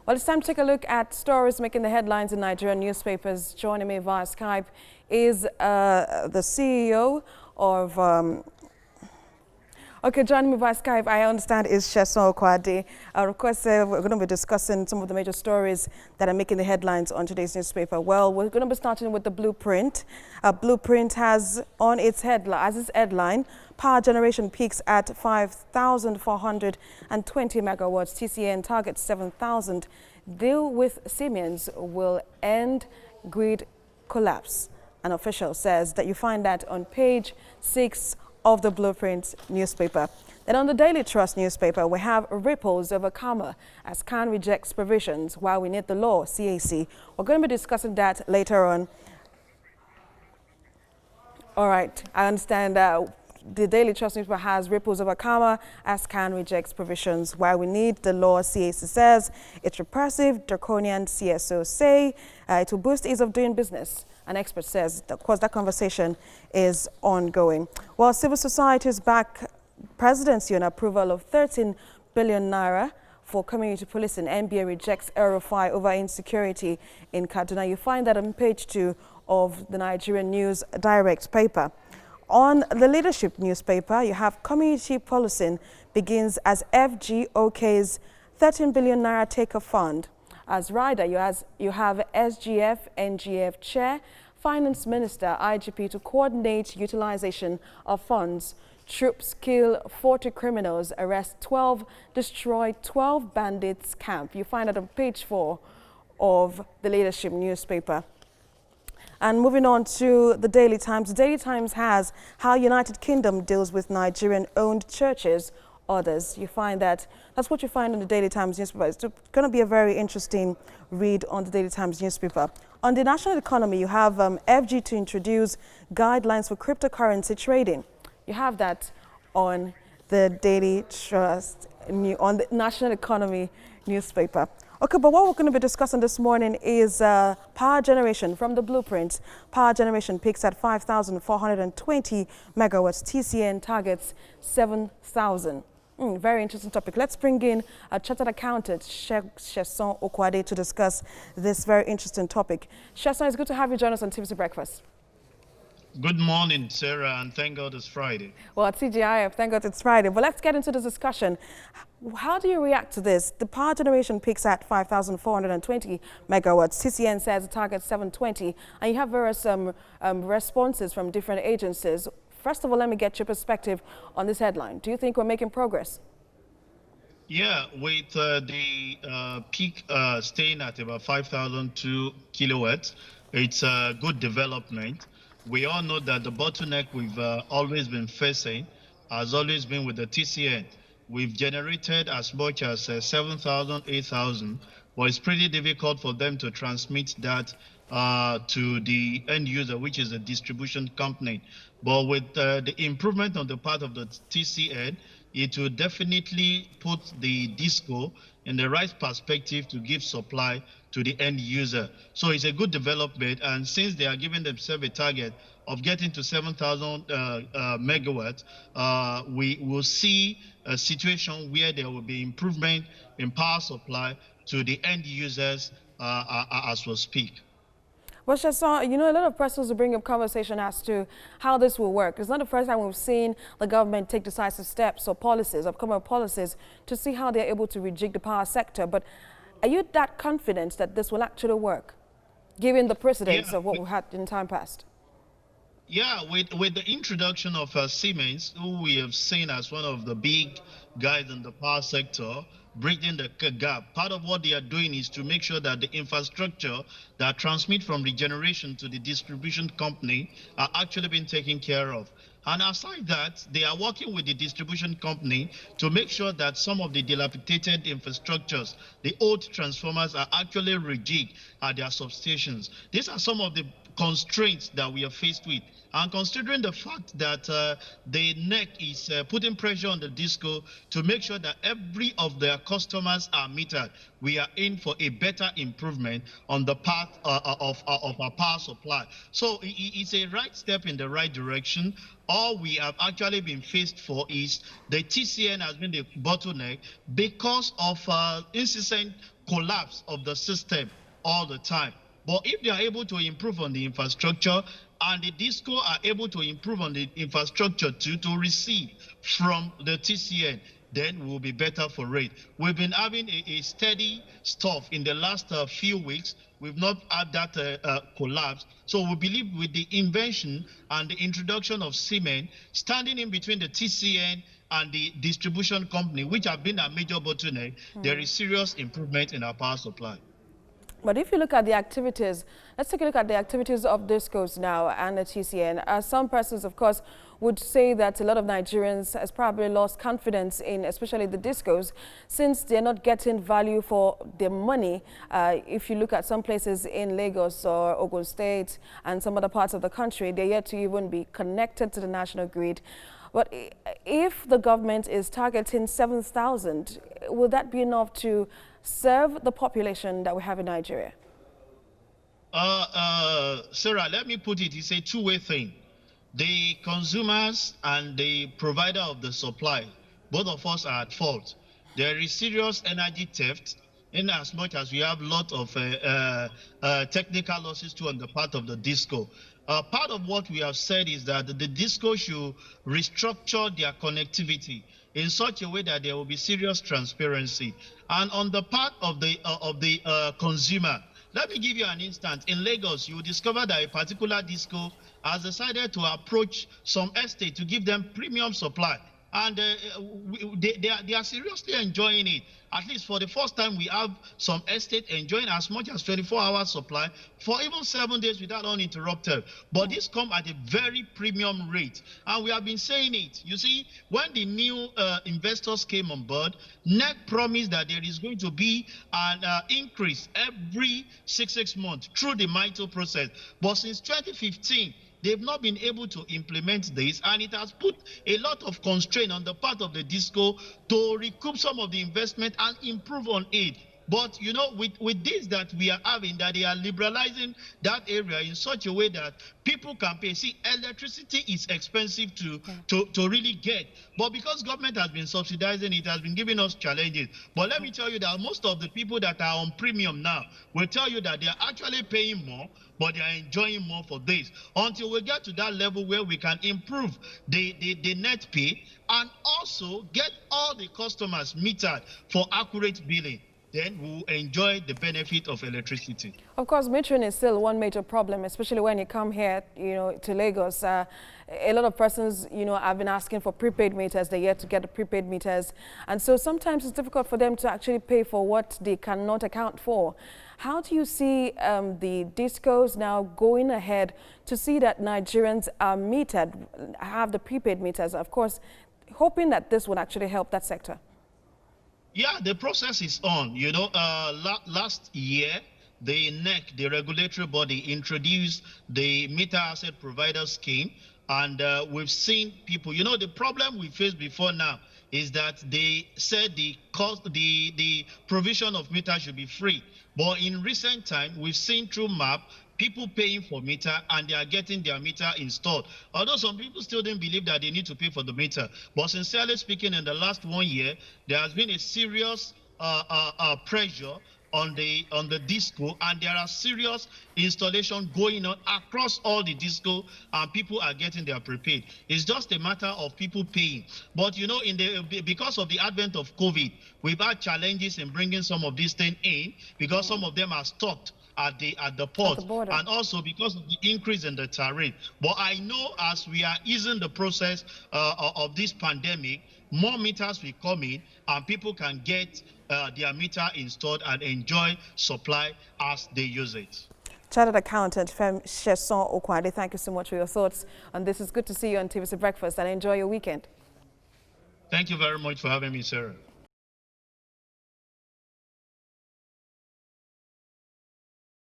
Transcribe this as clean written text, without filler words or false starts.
Well, it's time to take a look at stories making the headlines in Nigerian newspapers. Joining me via Skype is the CEO of... joining me via Skype, I understand, is Sheson Okwade. Of course, we're going to be discussing some of the major stories that are making the headlines on today's newspaper. Well, we're going to be starting with the Blueprint. Blueprint has on its headline, power generation peaks at 5,420 megawatts. TCN targets 7,000. Deal with Siemens will end grid collapse. An official says that you find that on page 6 of the Blueprint newspaper. Then on the Daily Trust newspaper, we have ripples over karma as Khan rejects provisions while we need the law, CAC. We're going to be discussing that later on. All right, I understand the Daily Trust newspaper has ripples over karma as Khan rejects provisions while we need the law, CAC says. It's repressive, draconian, CSO say. It will boost ease of doing business. An expert says, of course, that conversation is ongoing. While civil societies back presidency on approval of 13 billion naira for community policing, NBA rejects RFI over insecurity in Kaduna. You find that on page 2 of the Nigerian News Direct paper. On the Leadership newspaper, you have community policing begins as FGOK's 13 billion naira take-up fund. As rider, you have SGF, NGF chair, finance minister, IGP to coordinate utilization of funds. Troops kill 40 criminals, arrest 12, destroy 12 bandits camp. You find it on page 4 of the Leadership newspaper. And moving on to the Daily Times. The Daily Times has how United Kingdom deals with Nigerian-owned churches. Others. You find that's what you find in the Daily Times newspaper. It's going to be a very interesting read on the Daily Times newspaper. On the national economy, you have FG to introduce guidelines for cryptocurrency trading. You have that on the Daily Trust, on the national economy newspaper. Okay, but what we're going to be discussing this morning is power generation from the Blueprint. Power generation peaks at 5,420 megawatts. TCN targets 7,000. Very interesting topic. Let's bring in a chartered accountant, Sheson Okwade, to discuss this very interesting topic. Sheson, it's good to have you join us on TVC Breakfast. Good morning, Sarah, and thank God it's Friday. Well, at TGIF, thank God it's Friday. But let's get into this discussion. How do you react to this? The power generation peaks at 5,420 megawatts. TCN says the target 720, and you have various responses from different agencies. First of all, let me get your perspective on this headline. Do you think we're making progress? Yeah, with the peak staying at about 5,002 kilowatts, it's a good development. We all know that the bottleneck we've always been facing has always been with the TCN. We've generated as much as 7,000, 8,000, but it's pretty difficult for them to transmit that to the end user, which is a distribution company. But with the improvement on the part of the TCN, it will definitely put the DISCO in the right perspective to give supply to the end user. So it's a good development, and since they are giving themselves a target of getting to 7,000 megawatts, we will see a situation where there will be improvement in power supply to the end users as we speak. Well, Sheson, you know, a lot of persons will bring up conversation as to how this will work. It's not the first time we've seen the government take decisive steps or policies, upcoming policies, to see how they're able to rejig the power sector. But are you that confident that this will actually work, given the precedents of what we had in time past? Yeah, with the introduction of Siemens, who we have seen as one of the big guys in the power sector, bridging the gap. Part of what they are doing is to make sure that the infrastructure that transmit from the generation to the distribution company are actually being taken care of. And aside that, they are working with the distribution company to make sure that some of the dilapidated infrastructures, the old transformers, are actually rejigged at their substations. These are some of the constraints that we are faced with. And considering the fact that the NEC is putting pressure on the DISCO to make sure that every of their customers are metered, we are in for a better improvement on the path of our power supply. So it's a right step in the right direction. All we have actually been faced for is the TCN has been the bottleneck because of incessant collapse of the system all the time. But if they are able to improve on the infrastructure, and the DISCO are able to improve on the infrastructure to receive from the TCN, then we'll be better for it. We've been having a steady stuff in the last few weeks. We've not had that collapse. So we believe with the invention and the introduction of cement, standing in between the TCN and the distribution company, which have been a major bottleneck, there is serious improvement in our power supply. But if you look at the activities, let's take a look at the activities of DISCOs now and the TCN. Some persons, of course, would say that a lot of Nigerians has probably lost confidence in especially the DISCOs since they're not getting value for their money. If you look at some places in Lagos or Ogun State and some other parts of the country, they're yet to even be connected to the national grid. But if the government is targeting 7,000, will that be enough to serve the population that we have in Nigeria? Sarah, let me put it, it's a two-way thing. The consumers and the provider of the supply, both of us are at fault. There is serious energy theft in as much as we have a lot of technical losses too on the part of the DISCO. Part of what we have said is that the DISCO should restructure their connectivity in such a way that there will be serious transparency. And on the part of the consumer, let me give you an instance. In Lagos, you will discover that a particular DISCO has decided to approach some estate to give them premium supply. And they are seriously enjoying it. At least for the first time, we have some estate enjoying as much as 24-hour supply for even 7 days without uninterrupted. But this comes at a very premium rate. And we have been saying it. You see, when the new investors came on board, NEC promised that there is going to be an increase every six months through the MITO process. But since 2015, they've not been able to implement this, and it has put a lot of constraint on the part of the DISCO to recoup some of the investment and improve on it. But, you know, with this that we are having, that they are liberalizing that area in such a way that people can pay. See, electricity is expensive to really get. But because government has been subsidizing it, has been giving us challenges. But let me tell you that most of the people that are on premium now will tell you that they are actually paying more, but they are enjoying more for this. Until we get to that level where we can improve the net pay and also get all the customers metered for accurate billing, then we'll enjoy the benefit of electricity. Of course, metering is still one major problem, especially when you come here, you know, to Lagos. A lot of persons, you know, have been asking for prepaid meters. They're yet to get the prepaid meters. And so sometimes it's difficult for them to actually pay for what they cannot account for. How do you see the DISCOs now going ahead to see that Nigerians are metered, have the prepaid meters, of course, hoping that this will actually help that sector? Yeah, the process is on. You know, last year, the NEC, the regulatory body, introduced the meter asset provider scheme, and we've seen people. You know, the problem we faced before now is that they said the provision of meter should be free. But in recent time, we've seen through MAP people paying for meter, and they are getting their meter installed. Although some people still didn't believe that they need to pay for the meter. But sincerely speaking, in the last 1 year, there has been a serious pressure on the DISCO, and there are serious installation going on across all the DISCO, and people are getting their prepaid. It's just a matter of people paying. But you know, because of the advent of COVID, we've had challenges in bringing some of these things in, because some of them are stocked at the port, and also because of the increase in the tariff. But I know as we are easing the process of this pandemic, more meters will come in and people can get their meter installed and enjoy supply as they use it. Chartered accountant Fem Sheson Okwade, thank you so much for your thoughts on this. It's good to see you on TVC Breakfast, and enjoy your weekend. Thank you very much for having me, Sarah.